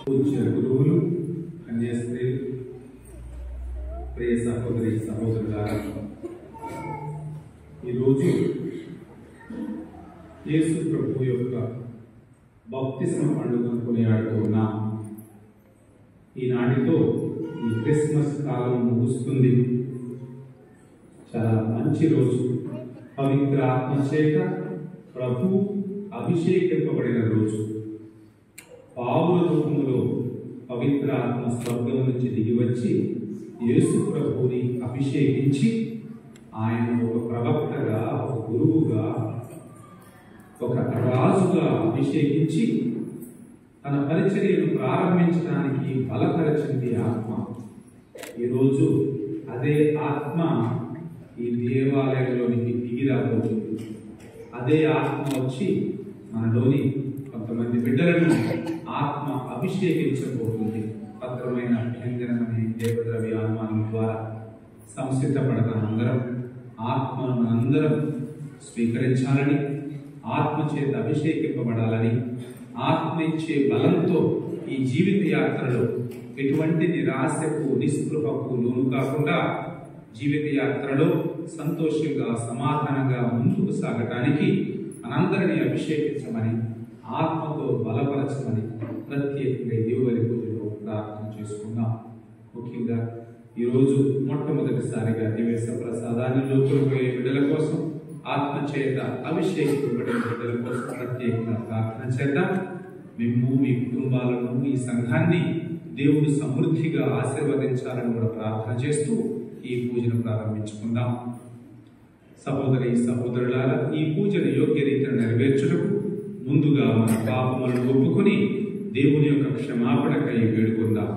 పూజ్య గురువులు, కన్యాస్త్రీలు, ప్రియ సహోదరి సహోదరులారా, ఈరోజు యేసు ప్రభు యొక్క బాప్తిస్మ పండుగను కొనియాడుతున్న ఈనాటితో ఈ క్రిస్మస్ కాలం ముగుస్తుంది. చాలా మంచి రోజు. పవిత్ర ఆత్మచేత ప్రభు అభిషేకింపబడిన రోజు. పావుల రూపములో పవిత్ర ఆత్మ స్వర్గం నుంచి దిగివచ్చి యేసు ప్రభువుని అభిషేకించి ఆయన ఒక ప్రవక్తగా, ఒక గురువుగా, ఒక రాజుగా అభిషేకించి తన పరిచర్యను ప్రారంభించడానికి బలపరచింది ఆత్మ. ఈరోజు అదే ఆత్మ ఈ దేవాలయంలోనికి దిగి రాబోతుంది. అదే ఆత్మ వచ్చి మనలోని కొంతమంది బిడ్డలను ఆత్మ అభిషేకించబోతుంది. పత్రమైన అభ్యంజనం అనే దేవద్రవ్య అనుమానం ద్వారా సంసిద్ధపడతాం. అందరం ఆత్మను మనందరం స్వీకరించాలని, ఆత్మ చేత అభిషేకింపబడాలని, ఆత్మ ఇచ్చే బలంతో ఈ జీవిత యాత్రలో ఎటువంటి నిరాశకు, నిస్పృహకు లోను కాకుండా జీవిత యాత్రలో సంతోషంగా, సమాధానంగా ముందుకు సాగటానికి మనందరినీ అభిషేకించమని, ఆత్మతో బలపరచమని ప్రత్యేకంగా దేవుని పూజలో ప్రార్థన చేసుకుందాం. ముఖ్యంగా ఈరోజు మొట్టమొదటిసారిగా దివ్య ప్రసాదాన్ని లోపలిపోయే బిడ్డల కోసం, ఆత్మ చేత అభిషేకింపబడిన బిడ్డల కోసం ప్రత్యేకంగా ప్రార్థన చేద్దాం. మేము మీ కుటుంబాలను, ఈ సంఘాన్ని దేవుడు సమృద్ధిగా ఆశీర్వదించాలని కూడా ప్రార్థన చేస్తూ ఈ పూజను ప్రారంభించుకుందాం. సహోదరి సహోదరులారా, ఈ పూజను యోగ్య రీతిని నెరవేర్చుటకు ముందుగా మన పాపములను ఒప్పుకొని దేవుని యొక్క క్షమాపణకై వేడుకుందాం.